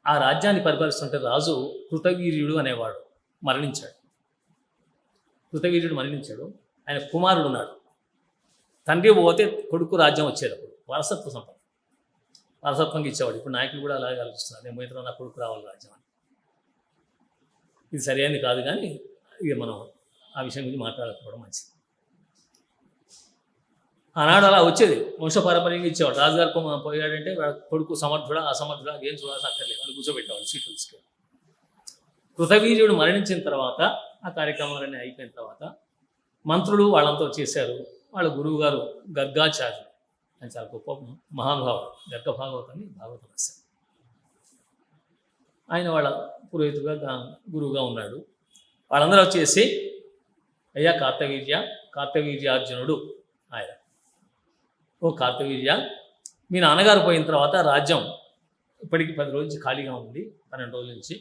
ఆ రాజ్యాన్ని పరిపాలిస్తుంటే రాజు కృతవీర్యుడు అనేవాడు మరణించాడు. కృతవీర్యుడు మరణించాడు. ఆయన కుమారుడు ఉన్నాడు. తండ్రి పోతే కొడుకు రాజ్యం వచ్చేటప్పుడు వారసత్వ సంపద వారసత్వంగా ఇచ్చేవాడు. ఇప్పుడు నాయకులు కూడా అలాగే ఆలోచిస్తున్నారు, నేను పోయిన నా కొడుకు రావాలి రాజ్యం అని. ఇది సరైనది కాదు, కానీ ఇక మనం ఆ విషయం గురించి మాట్లాడకపోవడం మంచిది. ఆనాడు అలా వచ్చేది, వంశపారంపర్యంగా ఇచ్చేవాడు. రాజుగారు పోయాడంటే కొడుకు సమర్థుడా అసమర్థుడా ఏం చూడాల్సి అక్కర్లేదు, వాళ్ళు కూర్చోబెట్టేవాళ్ళు సీట్లు తీసుకెళ్ళి. కృతవీర్యుడు మరణించిన తర్వాత ఆ కార్యక్రమాలన్నీ అయిపోయిన తర్వాత మంత్రులు వాళ్ళంతా చేశారు. వాళ్ళ గురువు గారు గర్గాచార్యులు, ఆయన చాలా గొప్ప మహానుభావుడు, గర్గ భాగవతాన్ని భాగవతం రాశారు. ఆయన వాళ్ళ పురోహితుడుగా గురువుగా ఉన్నాడు. వాళ్ళందరూ వచ్చేసి, అయ్యా కార్తవీర్యార్జునుడు ఆయన, ఓ కార్తవీర్య, మీ నాన్నగారు పోయిన తర్వాత రాజ్యం ఇప్పటికి 10 రోజుల నుంచి ఖాళీగా ఉంది, 12 రోజుల నుంచి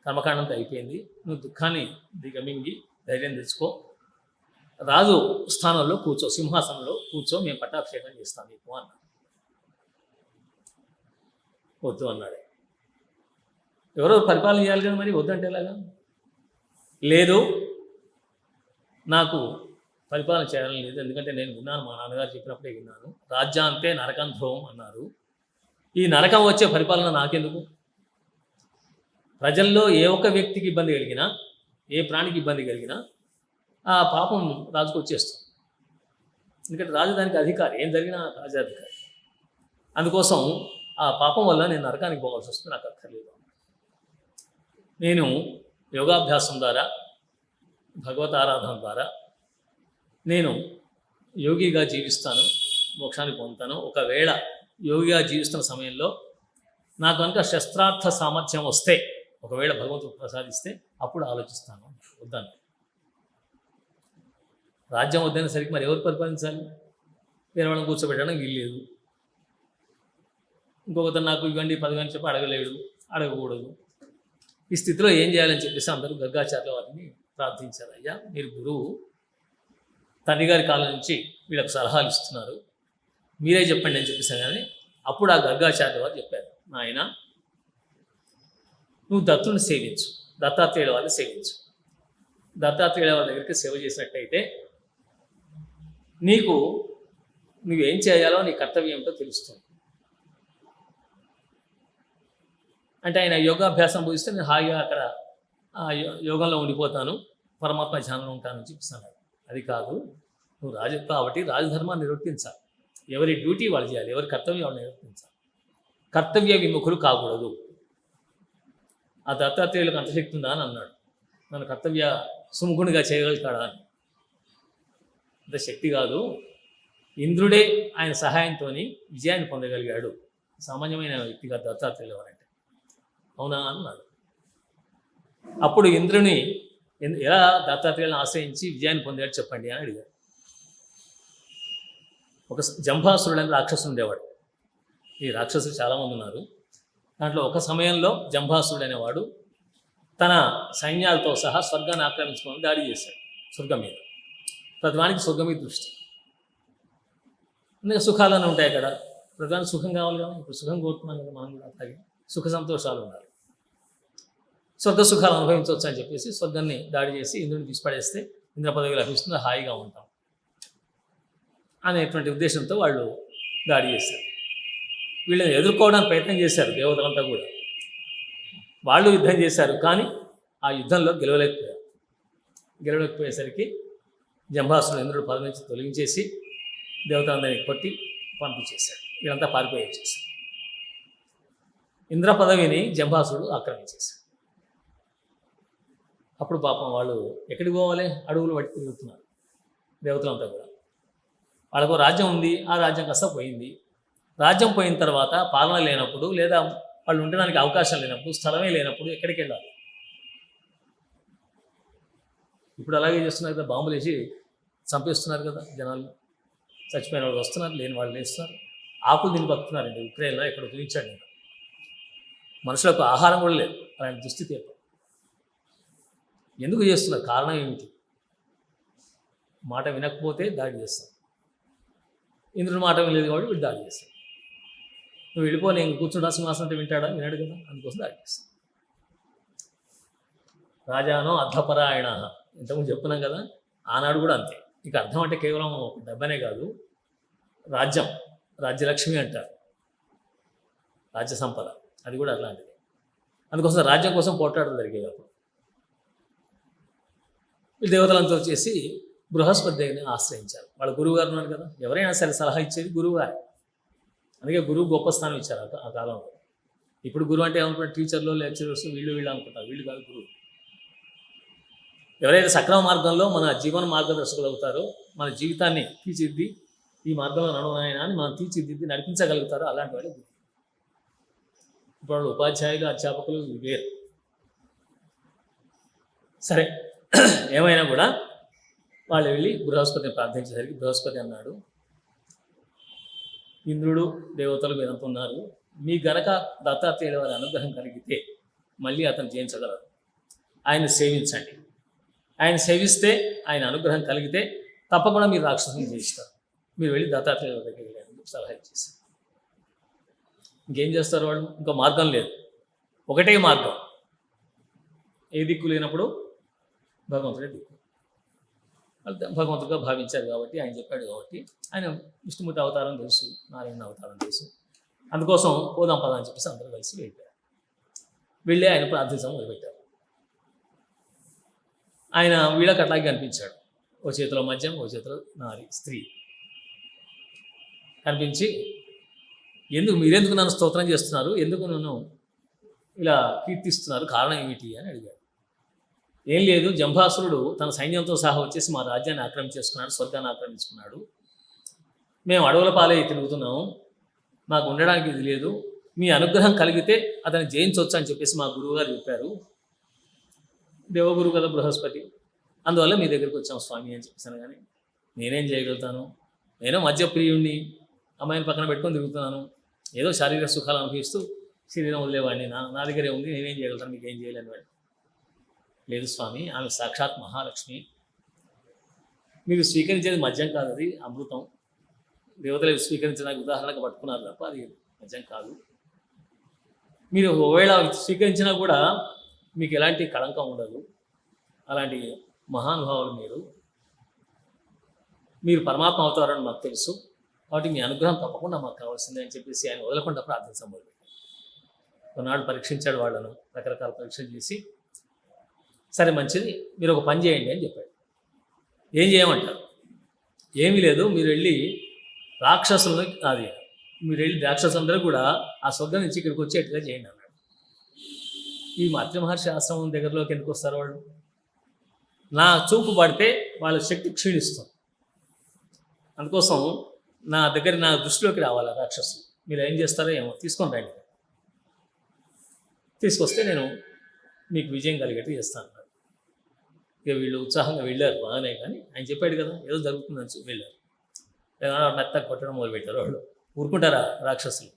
కర్మకాండంతో అయిపోయింది. నువ్వు దుఃఖాన్ని దిగమింగి ధైర్యం తెచ్చుకో, రాజు స్థానంలో కూర్చో, సింహాసనంలో కూర్చో, మేము పట్టాభిషేకం చేస్తాం నీకు అన్నాడు. వద్దు అన్నాడు. ఎవరో పరిపాలన చేయాలి కదా, మరి వద్దంటే ఎలాగా? లేదు, నాకు పరిపాలన చేయాలని లేదు, ఎందుకంటే నేను విన్నాను, మా నాన్నగారు చెప్పినప్పుడే విన్నాను, రాజ్యాంతే నరకం ధ్రువం అన్నారు. ఈ నరకం వచ్చే పరిపాలన నాకెందుకు? ప్రజల్లో ఏ ఒక్క వ్యక్తికి ఇబ్బంది కలిగినా, ఏ ప్రాణికి ఇబ్బంది కలిగినా ఆ పాపం రాజుకు వచ్చేస్తుంది. ఎందుకంటే రాజు దానికి అధికారి, ఏం జరిగినా రాజాధికారి. అందుకోసం ఆ పాపం వల్ల నేను నరకానికి పోవాల్సి వస్తుంది, నాకు అక్కర్లేదు. నేను యోగాభ్యాసం ద్వారా, భగవత్ ఆరాధన ద్వారా నేను యోగిగా జీవిస్తాను, మోక్షాన్ని పొందుతాను. ఒకవేళ యోగిగా జీవిస్తున్న సమయంలో నాకు కనుక శస్త్రార్థ సామర్థ్యం వస్తే, ఒకవేళ భగవంతుడు ప్రసాదిస్తే అప్పుడు ఆలోచిస్తాను. వద్దాను, రాజ్యం వద్దైన సరికి మరి ఎవరు పరిపాలించాలి? వేరే వాళ్ళని కూర్చోబెట్టడానికి వీల్లేదు. ఇంకొకతను నాకు ఇవ్వండి 10 గంటలు చెప్పి అడగలేడు, అడగకూడదు. ఈ స్థితిలో ఏం చేయాలని చెప్పేసి అందరూ గర్గాచార్యుల వారిని ప్రార్థించారు. అయ్యా, మీరు గురువు, తండ్రి గారి కాలం నుంచి వీళ్ళకు సలహాలు ఇస్తున్నారు, మీరే చెప్పండి అని చెప్పేసాను. కానీ అప్పుడు ఆ గర్గాచార్యుల వారు చెప్పారు, నాయన నువ్వు దత్తుని సేవించు, దత్తాత్రేయుల వారిని సేవించు. దత్తాత్రేయుల వారి దగ్గరికి సేవ చేసినట్టయితే నీకు నువ్వేం చేయాలో నీ కర్తవ్యం ఏమిటో తెలుస్తుంది. అంటే ఆయన యోగాభ్యాసం పూజిస్తే నేను హాయిగా అక్కడ యోగంలో ఉండిపోతాను, పరమాత్మ ధ్యానంలో ఉంటానని చెప్పిస్తున్నాడు. అది కాదు, నువ్వు రాజు కాబట్టి రాజధర్మాన్ని నిర్వర్తించాలి, ఎవరి డ్యూటీ వాళ్ళు చేయాలి, ఎవరి కర్తవ్యం వాళ్ళు నిర్వర్తించాలి, కర్తవ్య విముఖులు కాకూడదు. ఆ దత్తాత్రేయులకు అంత శక్తి ఉందా అని అన్నాడు. నన్ను కర్తవ్య సుముఖునిగా చేయగలుగుతాడా అని. అంత శక్తి కాదు, ఇంద్రుడే ఆయన సహాయంతో విజయాన్ని పొందగలిగాడు, సామాన్యమైన వ్యక్తిగా దత్తాత్రేయుల వారంటే. అవునా అన్నాడు. అప్పుడు ఇంద్రుని ఎలా దత్తాత్రేయులను ఆశ్రయించి విజయాన్ని పొందాడు చెప్పండి అని అడిగాడు. ఒక జంభాసురుడు అని రాక్షసుడు ఉండేవాడు. ఈ రాక్షసులు చాలామంది ఉన్నారు. దాంట్లో ఒక సమయంలో జంభాసురుడు అనేవాడు తన సైన్యాలతో సహా స్వర్గాన్ని ఆక్రమించుకొని దాడి చేశాడు స్వర్గం మీద. ప్రతివానికి స్వర్గం మీద దృష్టి, అందుకే సుఖాలను ఉంటాయి అక్కడ. ప్రతివానికి సుఖం కావాలి కదా, ఇప్పుడు సుఖం కోరుకున్నాం కదా మనం కూడా, అట్లాగే సుఖ సంతోషాలు ఉండాలి, స్వర్గ సుఖాలు అనుభవించవచ్చు అని చెప్పేసి స్వర్గాన్ని దాడి చేసి ఇంద్రుని తీసిపడేస్తే ఇంద్ర పదవి లభిస్తుంది, హాయిగా ఉంటాం అనేటువంటి ఉద్దేశంతో వాళ్ళు దాడి చేశారు. వీళ్ళని ఎదుర్కోవడానికి ప్రయత్నం చేశారు దేవతలంతా కూడా. వాళ్ళు యుద్ధం చేశారు, కానీ ఆ యుద్ధంలో గెలవలేకపోయేసరికి జంభాసురుడు ఇంద్రుడు పదవి నుంచి తొలగించేసి దేవతలందరినీ కొట్టి పంపించేశాడు. వీళ్ళంతా పారిపోయి వచ్చేసారు. ఇంద్ర పదవిని జంభాసురుడు ఆక్రమించేశాడు. అప్పుడు పాపం వాళ్ళు ఎక్కడికి పోవాలి, అడవులు పట్టి తిరుగుతున్నారు దేవతలంతా కూడా. వాళ్ళకు రాజ్యం ఉంది, ఆ రాజ్యం కాస్త పోయింది. రాజ్యం పోయిన తర్వాత పాలన లేనప్పుడు, లేదా వాళ్ళు ఉండడానికి అవకాశం లేనప్పుడు, స్థలమే లేనప్పుడు ఎక్కడికి వెళ్ళాలి? ఇప్పుడు అలాగే చేస్తున్నారు కదా, బాంబులు వేసి చంపేస్తున్నారు కదా జనాలు. చచ్చిపోయిన వాళ్ళు వస్తున్నారు, లేని వాళ్ళు లేస్తున్నారు, ఆకులు తిని బతుకుతున్నారండి. ఉక్రెయిన్లో ఎక్కడ చూపించాడు నేను. మనుషులకు ఆహారం కూడా లేదు, అలాంటి దుస్థితి. ఎందుకు చేస్తున్నారు? కారణం ఏమిటి? మాట వినకపోతే దాడి చేస్తారు. ఇంద్రుడి మాట వినలేదు కాబట్టి వీడు దాడి చేస్తారు. నువ్వు వెళ్ళిపో, నేను కూర్చుంటా సింహాసనం అంటే వింటాడా? వినాడు కదా. అందుకోసం దాడి చేస్తాను. రాజానో అర్ధపరాయణ, ఇంతకుముందు చెప్పుకున్నాం కదా. ఆనాడు కూడా అంతే. ఇక అర్థం అంటే కేవలం డబ్బనే కాదు, రాజ్యం, రాజ్యలక్ష్మి అంటారు, రాజ్య సంపద, అది కూడా అట్లాంటిది. అందుకోసం రాజ్యం కోసం పోట్లాటలు జరిగేవి అప్పుడు. ఈ దేవతలంతా వచ్చేసి బృహస్పతి దేవుని ఆశ్రయించారు. వాళ్ళ గురువు గారు ఉన్నారు కదా, ఎవరైనా సరే సలహా ఇచ్చేది గురువు గారు. అందుకే గురువు గొప్ప స్థానం ఇచ్చారు ఆ కాలంలో. ఇప్పుడు గురువు అంటే ఏమనుకుంటారు, టీచర్లు, లెక్చరర్స్, వీళ్ళు అనుకుంటారు. వీళ్ళు కాదు గురువు. ఎవరైతే సక్రమ మార్గంలో మన జీవన మార్గదర్శకులు అవుతారో, మన జీవితాన్ని తీర్చిద్ది, ఈ మార్గంలో నడవనాయన అని మనం తీర్చిదిద్ది నడిపించగలుగుతారో అలాంటి వాళ్ళు గురువు. ఇప్పుడు వాళ్ళు ఉపాధ్యాయులు, అధ్యాపకులు వేరు. సరే, ఏమైనా కూడా వాళ్ళు వెళ్ళి బృహస్పతిని ప్రార్థించేసరికి బృహస్పతి అన్నాడు, ఇంద్రుడు, దేవతలు మీరంతా ఉన్నారు, మీ గనక దత్తాత్రేయుల వారి అనుగ్రహం కలిగితే మళ్ళీ అతను జయించగలరు. ఆయన సేవించండి. ఆయన సేవిస్తే, ఆయన అనుగ్రహం కలిగితే తప్పకుండా మీరు రాక్షసుని జయిస్తారు. మీరు వెళ్ళి దత్తాత్రేయుల దగ్గరికి వెళ్ళండి సలహా ఇచ్చేసి. ఇంకేం చేస్తారు వాళ్ళు? ఇంకో మార్గం లేదు, ఒకటే మార్గం. ఏ దిక్కు లేనప్పుడు భగవంతుడే దిక్కు. వాళ్ళు భగవంతుడిగా భావించారు కాబట్టి, ఆయన చెప్పాడు కాబట్టి, ఆయన విష్ణుమూర్తి అవతారం తెలుసు, నారాయణ అవతారం తెలుసు. అందుకోసం పోదాం పదా అని చెప్పేసి అందరూ కలిసి వెళ్ళిపోయారు. వెళ్ళి ఆయన ప్రార్థించడం మొదలుపెట్టారు. ఆయన వీళ్ళకి అట్లాగే కనిపించాడు. ఓ చేతిలో మద్యం, ఓ చేతిలో నారి స్త్రీ కనిపించి, మీరెందుకు నన్ను స్తోత్రం చేస్తున్నారు, ఎందుకు నన్ను ఇలా కీర్తిస్తున్నారు, కారణం ఏమిటి అని అడిగాడు. ఏం లేదు, జంభాసురుడు తన సైన్యంతో సహా వచ్చేసి మా రాజ్యాన్ని ఆక్రమించేసుకున్నాడు, స్వర్గాన్ని ఆక్రమించుకున్నాడు. మేము అడవుల పాలై తిరుగుతున్నాము, మాకు ఉండడానికి ఇది లేదు, మీ అనుగ్రహం కలిగితే అతన్ని జయించవచ్చు అని చెప్పేసి మా గురువుగారు చెప్పారు. దేవగురు కదా బృహస్పతి, అందువల్ల మీ దగ్గరికి వచ్చాము స్వామి అని చెప్పేసాను. కానీ నేనేం చేయగలుగుతాను, నేను మద్యప్రియుణ్ణి, అమ్మాయిని పక్కన పెట్టుకొని తిరుగుతున్నాను, ఏదో శారీరక సుఖాలు అనుభవిస్తూ శరీరం వదిలేవాడిని, నా దగ్గరే ఉంది, నేనేం చేయగలుగుతాను, మీకు ఏం చేయలేని వాడిని. లేదు స్వామి, ఆమె సాక్షాత్ మహాలక్ష్మి, మీరు స్వీకరించేది మద్యం కాదు, అది అమృతం. దేవతలు స్వీకరించడానికి ఉదాహరణగా పట్టుకున్నారు తప్ప అది మద్యం కాదు. మీరు ఒకవేళ స్వీకరించినా కూడా మీకు ఎలాంటి కళంకం ఉండదు. అలాంటి మహానుభావులు మీరు పరమాత్మ అవుతారని మాకు తెలుసు, కాబట్టి మీ అనుగ్రహం తప్పకుండా మాకు కావాల్సిందే అని చెప్పేసి ఆయన వదలకుండా ప్రార్థించడం మొదలుపెట్టాడు. కొన్నాళ్ళు పరీక్షించాడు వాళ్ళను, రకరకాల పరీక్షలు చేసి, సరే మంచిది, మీరు ఒక పని చేయండి అని చెప్పాడు. ఏం చేయమంటారు? ఏమీ లేదు, మీరు వెళ్ళి రాక్షసులందరూ కూడా ఆ స్వర్గం నుంచి ఇక్కడికి వచ్చేట్టుగా చేయండి అన్నాడు. ఈ అత్రి మహర్షి ఆశ్రమం దగ్గరలోకి ఎందుకు వస్తారు వాళ్ళు? నా చూపు పడితే వాళ్ళ శక్తి క్షీణిస్తుంది. అందుకోసం నా దృష్టిలోకి రావాలి రాక్షసులు. మీరు ఏం చేస్తారో ఏమో తీసుకొని రండి, తీసుకొస్తే నేను మీకు విజయం కలిగేట్టు చేస్తాను అన్నాడు. ఇక వీళ్ళు ఉత్సాహంగా వెళ్ళారు, బాగానే. కానీ ఆయన చెప్పాడు కదా ఏదో జరుగుతుందని వెళ్ళారు. లేదా మెత్తగా కొట్టడం మొదలుపెట్టారు. వాళ్ళు ఊరుకుంటారా రాక్షసులు?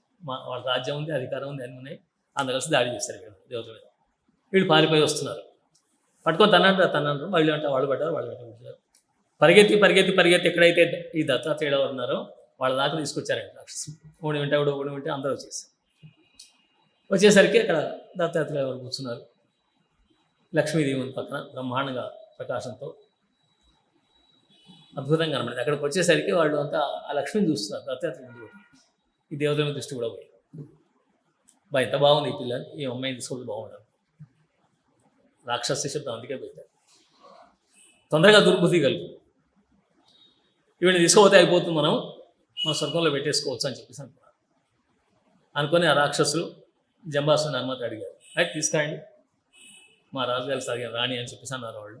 వాళ్ళ రాజ్యం ఉంది, అధికారం ఉంది, అన్నీ ఉన్నాయి. అందరు కలిసి దాడి చేస్తారు ఇక్కడ దేవతల మీద. వీళ్ళు పారిపోయి వస్తున్నారు, పట్టుకొని తనంటారు, వాళ్ళు అంటే వాళ్ళు పడ్డారు. పరిగెత్తి ఎక్కడైతే ఈ దత్తాత్రేయుడు ఉన్నారో వాళ్ళ దాకా తీసుకొచ్చారండి రాక్షసులు. ఓడి వింటే అందరూ వచ్చేసరికి అక్కడ దత్తాత్రేయుడు వాళ్ళు కూర్చున్నారు. లక్ష్మీదేవి పక్కన బ్రహ్మాండంగా ప్రకాశంతో అద్భుతంగా కనబడింది. అక్కడికి వచ్చేసరికి వాళ్ళు అంతా ఆ లక్ష్మిని చూస్తున్నారు, దత్తాత్రేయుడు. ఈ దేవతల మీద దృష్టి కూడా పోయి, ఎంత బాగుంది ఈ పిల్లని, ఈ అమ్మాయిని తీసుకోవడం బాగుండదు. రాక్షస శబ్దం అందుకే పెట్టారు. తొందరగా దుర్బుద్ధి కలుగు, వీడిని తీసుకోపోతే అయిపోతుంది, మన స్వర్గంలో పెట్టేసుకోవచ్చు అని చెప్పేసి అనుకొని ఆ రాక్షసులు జంబాసుని అనుమతి అడిగారు. అయితే తీసుకురండి, మా రాజుగారు సాగిన రాణి అని చెప్పేసి అన్నారు. వాళ్ళు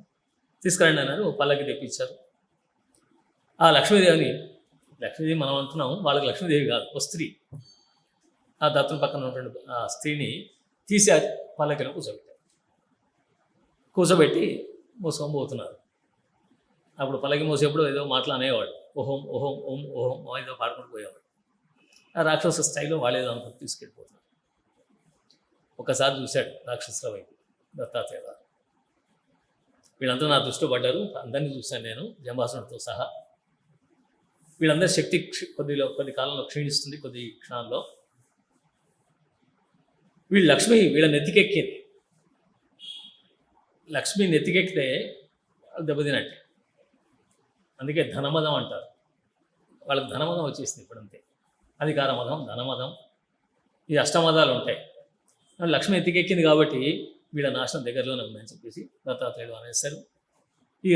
తీసుకురండి అన్నారు. పల్లకి తెప్పించారు. ఆ లక్ష్మీదేవి మనం అంటున్నాము, వాళ్ళకి లక్ష్మీదేవి కాదు, ఓ స్త్రీ. ఆ దత్తుని పక్కన ఉన్నటువంటి ఆ స్త్రీని తీసి ఆ పల్లకిలో కూర్చోబెట్టి మోసుకొని పోతున్నారు. అప్పుడు పల్లకి మోసేప్పుడు ఏదో మాటలు అనేవాడు, ఓహోం ఓహోం ఓం ఓహోం ఏదో పాడుకుంటూ పోయేవాడు. ఆ రాక్షస స్థాయిలో వాళ్ళేదో అనుకుంటూ తీసుకెళ్ళిపోతున్నారు. ఒకసారి చూశాడు రాక్షసుల వైపు దత్తాత్రేయ. వీళ్ళందరూ నా దృష్టిలో పడ్డారు, అందరినీ చూశాను నేను, జంబాసురుడితో సహా. వీళ్ళందరి శక్తి కొద్ది కాలంలో క్షీణిస్తుంది, కొద్ది క్షణాల్లో. వీళ్ళు లక్ష్మి వీళ్ళ నెత్తికెక్కింది. లక్ష్మి నెత్తికెక్కితే దెబ్బతినట్టే. అందుకే ధనమదం అంటారు. వాళ్ళకి ధనమదం వచ్చేసింది ఇప్పుడంతే. అధికార మదం, ధనమదం, ఈ అష్టమదాలు ఉంటాయి. లక్ష్మి ఎత్తికెక్కింది కాబట్టి వీళ్ళ నాశనం దగ్గరలోనే ఉందని చెప్పేసి దత్తాత్రేయుడు అనేస్తారు. ఈ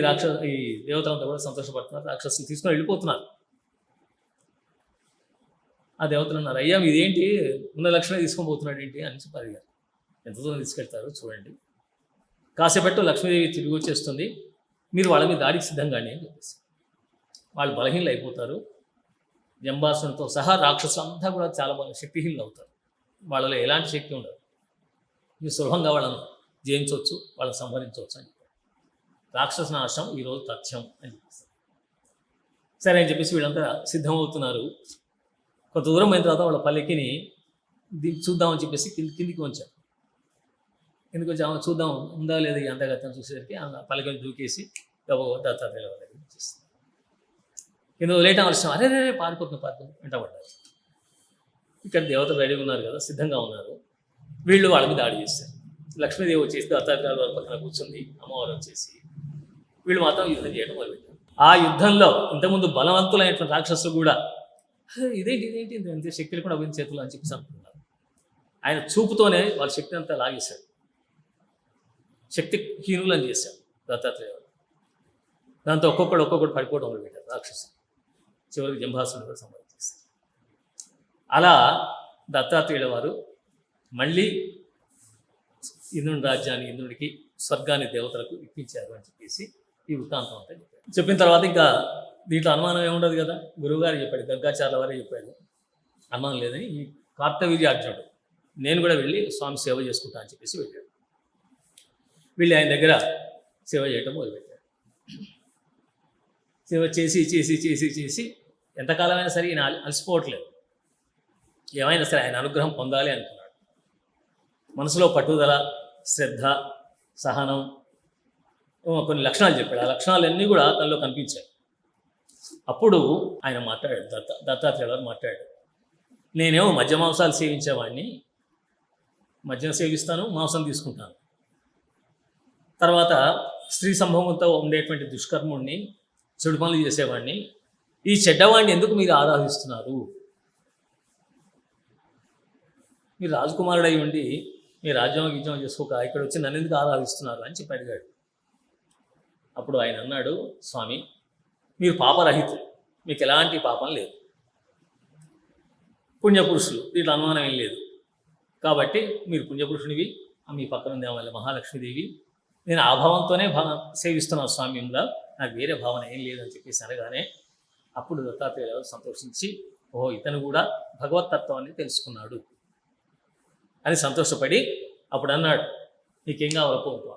దేవతలంతా కూడా సంతోషపడుతున్నారు. రాక్షసులు తీసుకొని వెళ్ళిపోతున్నారు. ఆ దేవతలు అన్నారు, అయ్యా ఇదేంటి ఉన్న లక్ష్మి తీసుకొని పోతున్నాడు ఏంటి అని చెప్పి అడిగారు. ఎంత దూరం తీసుకెళ్తారు చూడండి. కాసేపట్టు లక్ష్మీదేవి తిరిగి వచ్చేస్తుంది. మీరు వాళ్ళ మీద దాడికి సిద్ధంగానే అని చెప్పేసి వాళ్ళు బలహీనలు అయిపోతారు. జంబాసునితో సహా రాక్షసులు అంతా కూడా చాలా బాగా శక్తిహీనులు అవుతారు. వాళ్ళలో ఎలాంటి శక్తి ఉండదు. మీరు సులభంగా వాళ్ళను జయించవచ్చు, వాళ్ళని సంహరించవచ్చు అని చెప్పారు. రాక్షస నాశనం ఈరోజు తథ్యం అని చెప్పేసి సరే అని చెప్పేసి వీళ్ళంతా సిద్ధమవుతున్నారు. కొంత దూరం అయిన తర్వాత వాళ్ళ పల్లెకిని చూద్దామని చెప్పేసి కిందికి వంచారు. కిందికి వచ్చి చూద్దాం ఉందా లేదా ఈ అంతగత్యం చూసేసరికి ఆ పల్లెకి దూకేసి దత్తాత్రేయుల దగ్గర వచ్చేస్తుంది. కింద వదిలేయటం అవసరం, అరే పారిపోతుంది వెంటబడ్డారు. ఇక్కడ దేవతలు రెడీగా ఉన్నారు కదా, సిద్ధంగా ఉన్నారు. వీళ్ళు వాళ్ళ మీద దాడి చేస్తారు. లక్ష్మీదేవి వచ్చేసి దత్తాత్రేయుల వారి పక్కన కూర్చుంది. అమ్మవారు వచ్చేసి వీళ్ళు మాత్రం యుద్ధం చేయడం మొదలుపెట్టారు. ఆ యుద్ధంలో ఇంతకుముందు బలవంతులైనటువంటి రాక్షసులు కూడా ఇదేంటి ఇంత శక్తులు కూడా అభివృద్ధి చేతులు అని చెప్పేసి అనుకుంటున్నారు. ఆయన చూపుతోనే వాళ్ళ శక్తిని అంతా లాగేశాడు. శక్తి హీనులని చేశాడు దత్తాత్రేయుడు. దాంతో ఒక్కొక్కడు పడిపోవడం మొదలుపెట్టారు రాక్షసులు. చివరికి జంబాసురుడు కూడా సంబంధించేస్తారు. అలా దత్తాత్రేయుల వారు మళ్ళీ ఇంద్రుని రాజ్యాన్ని, ఇంద్రుడికి స్వర్గాన్ని దేవతలకు ఇప్పించారు అని చెప్పేసి ఈ వృత్తాంతం అంతా చెప్పిన తర్వాత ఇంకా దీంట్లో అనుమానం ఏముండదు కదా. గురువుగారు చెప్పాడు, గంగాచార్యుల వారే చెప్పాడు, అనుమానం లేదని. ఈ కార్తవీర్యార్జునుడు నేను కూడా వెళ్ళి స్వామి సేవ చేసుకుంటా అని చెప్పేసి వెళ్ళాడు. వెళ్ళి ఆయన దగ్గర సేవ చేయటం మొదలుపెట్టాడు. సేవ చేసి చేసి చేసి చేసి ఎంతకాలమైనా సరే ఈయన అలసిపోవట్లేదు. ఏమైనా సరే ఆయన అనుగ్రహం పొందాలి అనుకున్నాడు. మనసులో పట్టుదల, శ్రద్ధ, సహనం, కొన్ని లక్షణాలు చెప్పాడు. ఆ లక్షణాలన్నీ కూడా తనలో కనిపించాయి. అప్పుడు ఆయన మాట్లాడాడు, దత్తాత్రేయుల వారు మాట్లాడాడు. నేనేమో మద్య మాంసాలు సేవించేవాడిని, మద్యం సేవిస్తాను, మాంసం తీసుకుంటాను. తర్వాత స్త్రీ సంభవంతో ఉండేటువంటి దుష్కర్ముడిని, చెడు పనులు చేసేవాడిని. ఈ చెడ్డవాడిని ఎందుకు మీరు ఆరాధిస్తున్నారు? మీరు రాజకుమారుడై ఉండి మీ రాజ్యం గిజ్యం చేసుకోక ఇక్కడ వచ్చి నన్ను ఎందుకు ఆరాధిస్తున్నారు అని చెప్పి అడిగాడు. అప్పుడు ఆయన అన్నాడు, స్వామి మీరు పాపరహితులు, మీకు ఎలాంటి పాపం లేదు, పుణ్యపురుషులు, దీంట్లో అనుమానం ఏం లేదు. కాబట్టి మీరు పుణ్యపురుషునివి, మీ పక్కన ఉండే మహాలక్ష్మీదేవి, నేను ఆ భావంతోనే సేవిస్తున్నాను స్వామ్యంగా, నాకు వేరే భావన ఏం లేదని చెప్పేసి అనగానే అప్పుడు దత్తాత్రేయులు సంతోషించి, ఓహో ఇతను కూడా భగవత్తత్వాన్ని తెలుసుకున్నాడు అని సంతోషపడి అప్పుడు అన్నాడు, నీకేం కావాలో కోరుకో.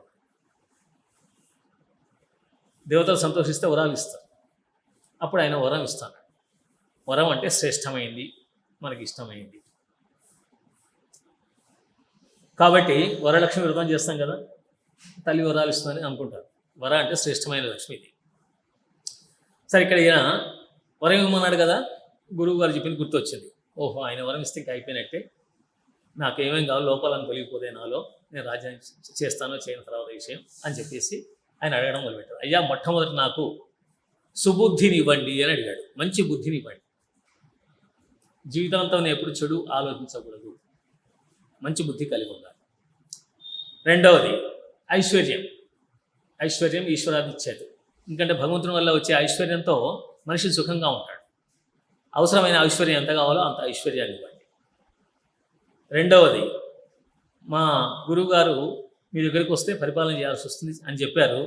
దేవతలు సంతోషిస్తే వరాలు ఇస్తారు. అప్పుడు ఆయన వరం ఇస్తాడు. వరం అంటే శ్రేష్టమైంది, మనకి ఇష్టమైంది. కాబట్టి వరలక్ష్మి వ్రతం చేస్తాం కదా, తల్లి వరాలు ఇస్తుందని అనుకుంటారు. వర అంటే శ్రేష్టమైన లక్ష్మీది. సరే ఇక్కడ ఈయన వరం ఇవ్వమన్నాడు కదా, గురువు గారు చెప్పింది గుర్తొచ్చింది. ఓహో ఆయన వరం ఇస్తే ఇంకా అయిపోయినట్టే, నాకు ఏమేం కావాలి లోపాలను తొలగిపోతే నాలో, నేను రాజ్యాన్ని చేస్తానో చేయని తర్వాత విషయం అని చెప్పేసి ఆయన అడగడం మొదలుపెట్టాడు. అయ్యా మొట్టమొదటి నాకు సుబుద్ధిని ఇవ్వండి అని అడిగాడు. మంచి బుద్ధిని ఇవ్వండి. జీవితాంతం నేను ఎప్పుడు చెడు ఆలోచించకూడదు, మంచి బుద్ధి కలిగి ఉండాలి. రెండవది ఐశ్వర్యం. ఐశ్వర్యం ఈశ్వరాది ఇచ్చేది. ఎందుకంటే భగవంతుని వల్ల వచ్చే ఐశ్వర్యంతో మనిషి సుఖంగా ఉంటాడు. అవసరమైన ఐశ్వర్యం ఎంత కావాలో అంత ఐశ్వర్యాన్ని ఇవ్వండి. రెండవది, మా గురువుగారు మీ దగ్గరికి వస్తే పరిపాలన చేయాల్సి వస్తుంది అని చెప్పారు,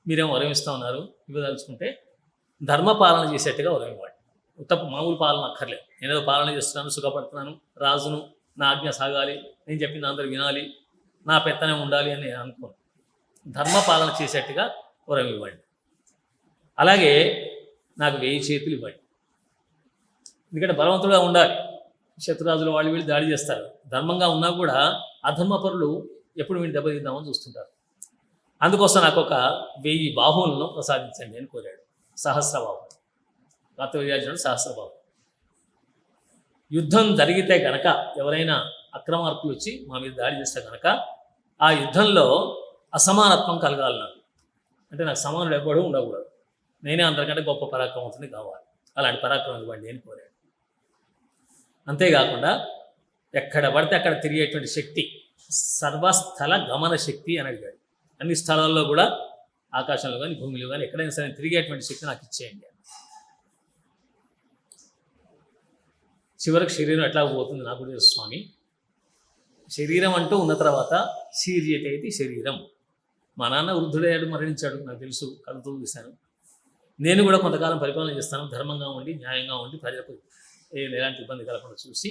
మీరేమో వరం ఇస్తా ఉన్నారు, ఇవ్వదలుచుకుంటే ధర్మపాలన చేసేట్టుగా వరం ఇవ్వండి. ఉత్తమ మామూలు పాలన అక్కర్లేదు. నేనేదో పాలన చేస్తున్నాను, సుఖపడుతున్నాను, రాజును, నా ఆజ్ఞ సాగాలి, నేను చెప్పింది అందరూ వినాలి, నా పెత్తనం ఉండాలి అని నేను అనుకోను. ధర్మపాలన చేసేట్టుగా వరం ఇవ్వండి. అలాగే నాకు 1000 చేతులు ఇవ్వండి. ఎందుకంటే బలవంతుడుగా ఉండాలి. శత్రురాజులు వాళ్ళు వీళ్ళు దాడి చేస్తారు. ధర్మంగా ఉన్నా కూడా అధర్మపరులు ఎప్పుడు వీళ్ళు దెబ్బతిద్దామని చూస్తుంటారు. అందుకోసం నాకు ఒక 1000 బాహువులను ప్రసాదించండి అని కోరాడు. సహస్రబాహు, కార్తవీర్యార్జునుడు సహస్రబాహు. యుద్ధం జరిగితే గనక ఎవరైనా అక్రమార్కులు వచ్చి మా మీద దాడి చేస్తే కనుక ఆ యుద్ధంలో అసమానత్వం కలగాలి నాకు. అంటే నాకు సమానుడు ఎవ్వడూ ఉండకూడదు, నేనే అందరికంటే గొప్ప పరాక్రమవంతుని కావాలి, అలాంటి పరాక్రమం ఇవ్వండి అని కోరాడు. అంతేకాకుండా ఎక్కడ పడితే అక్కడ తిరిగేటువంటి శక్తి, సర్వస్థల గమన శక్తి అని అడిగాడు. అన్ని స్థలాల్లో కూడా, ఆకాశంలో కానీ భూమిలో కానీ ఎక్కడైనా సరే తిరిగేటువంటి శక్తి నాకు ఇచ్చేయండి. చివరికి శరీరం ఎట్లా పోతుంది నాకు తెలుసు స్వామి. శరీరం అంటూ ఉన్న తర్వాత శీర్యత అయితే శరీరం. మా నాన్న వృద్ధుడయ్యాడు, మరణించాడు, నాకు తెలుసు, కలుతూ చూశాను. నేను కూడా కొంతకాలం పరిపాలన చేస్తాను, ధర్మంగా ఉండి న్యాయంగా ఉండి ప్రజలకు ఎలాంటి ఇబ్బంది కలగకుండా చూసి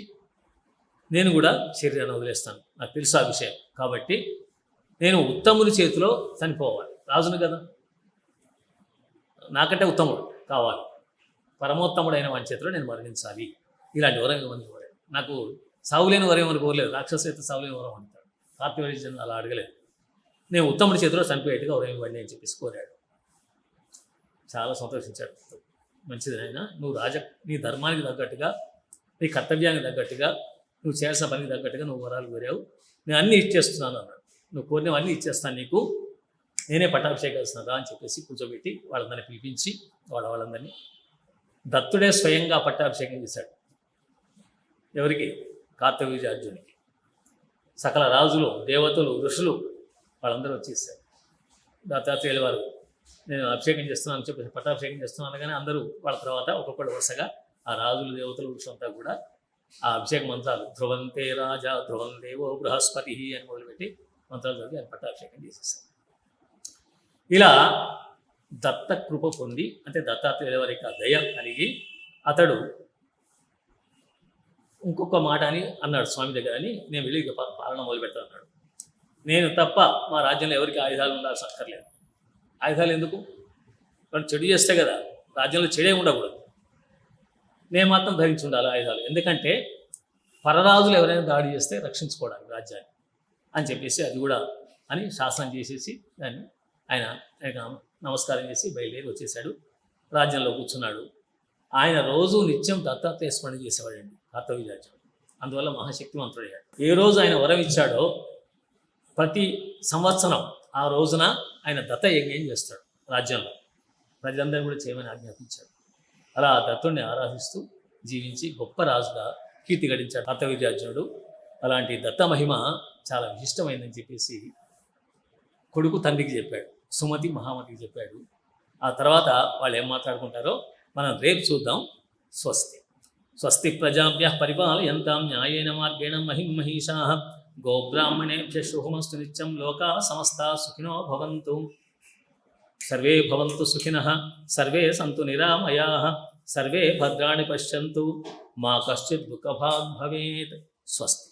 నేను కూడా శరీరాన్ని వదిలేస్తాను, నాకు తెలుసు ఆ విషయం. కాబట్టి నేను ఉత్తముడి చేతిలో చనిపోవాలి, రాజును కదా, నాకంటే ఉత్తముడు కావాలి, పరమోత్తముడైన వాని చేతిలో నేను మరణించాలి. ఇలాంటి వరం ఇవ్వమని కోరాడు. నాకు సావులేని వరం ఏమని కోరలేదు, రాక్షస అయితే సావులేని వరం అంటాడు. కార్తీవర్జన్ అలా అడగలేదు, నేను ఉత్తముడి చేతిలో చనిపోయేట్టుగా వరం ఇవ్వండి అని చెప్పేసి కోరాడు. చాలా సంతోషించాడు. మంచిది నాయన, నువ్వు నీ ధర్మానికి తగ్గట్టుగా, నీ కర్తవ్యానికి తగ్గట్టుగా, నువ్వు చేయాల్సిన పనికి తగ్గట్టుగా నువ్వు వరాలు కోరావు, నేను అన్నీ ఇచ్చేస్తున్నాను అన్నాడు. నువ్వు కోరినవన్నీ ఇచ్చేస్తాను నీకు, నేనే పట్టాభిషేకం ఇస్తున్నాను అని చెప్పేసి కూర్చోబెట్టి వాళ్ళందరినీ పిలిపించి వాళ్ళందరినీ దత్తుడే స్వయంగా పట్టాభిషేకం చేశాడు. ఎవరికి? కార్తవీర్యార్జునికి. సకల రాజులు, దేవతలు, ఋషులు వాళ్ళందరూ వచ్చేసారు. దత్తాత్రేయుల వారు నేను అభిషేకం చేస్తున్నాను చెప్పేసి పట్టాభిషేకం చేస్తున్నాను, కానీ అందరూ వాళ్ళ తర్వాత ఒక్కొక్కటి వరుసగా ఆ రాజులు, దేవతలు, ఋషులంతా కూడా ఆ అభిషేక మంత్రాలు ధ్రువంతే రాజా ధ్రువం దేవో బృహస్పతి అని మొదలుపెట్టి మంత్రాలు చదివి ఆయన పట్టాభిషేకం చేసేసారు. ఇలా దత్త కృప పొంది, అంటే దత్తాత్రేయుల వారి యొక్క దయ కలిగి అతడు ఇంకొక మాట అని అన్నాడు స్వామి దగ్గర, అని నేను వెళ్ళి పాలన మొదలు పెడతాను అన్నాడు. నేను తప్ప మా రాజ్యంలో ఎవరికి ఆయుధాలు ఉండాల్సి అక్కర్లేదు. ఆయుధాలు ఎందుకు? వాడు చెడు చేస్తే కదా, రాజ్యంలో చెడే ఉండకూడదు, నేను మాత్రం ధరించి ఉండాలి ఆయుధాలు. ఎందుకంటే పరరాజులు ఎవరైనా దాడి చేస్తే రక్షించుకోవడానికి రాజ్యాన్ని అని చెప్పేసి అది కూడా అని శాసనం చేసేసి దాన్ని ఆయన నమస్కారం చేసి బయలుదేరి వచ్చేసాడు. రాజ్యంలో కూర్చున్నాడు. ఆయన రోజు నిత్యం దత్తాత్రేయ స్మరణ చేసేవాడండి కార్తవీర్యార్జునుడు. అందువల్ల మహాశక్తివంతుడయ్యాడు. ఏ రోజు ఆయన వరం ఇచ్చాడో ప్రతి సంవత్సరం ఆ రోజున ఆయన దత్త యజ్ఞం చేస్తాడు రాజ్యంలో, ప్రజలందరూ కూడా చేయమని ఆజ్ఞాపించాడు. అలా దత్తుడిని ఆరాధిస్తూ జీవించి గొప్ప రాజుగా కీర్తి గడించాడు కార్తవీర్యార్జునుడు. అలాంటి దత్త మహిమ చాలా విశిష్టమైందని చెప్పేసి కొడుకు తండ్రికి చెప్పాడు, సుమతి మహామతికి చెప్పాడు. ఆ తర్వాత వాళ్ళు ఏం మాట్లాడుకుంటారో మనం రేపు చూద్దాం. స్వస్తి. స్వస్తి ప్రజాభ్యః పరిపాలయంతాం న్యాయేన మార్గేణ మహిమహీషాః గోబ్రాహ్మణేభ్యః శుభమస్తు నిత్యం. లోకాః సమస్తాః సుఖినో భవంతు. సర్వే భవంతు సుఖినః, సర్వే సంతు నిరామయాః, సర్వే భద్రాణి పశ్యంతు, మా కశ్చిత్ దుఃఖభాగ్ భవేత్. స్వస్తి.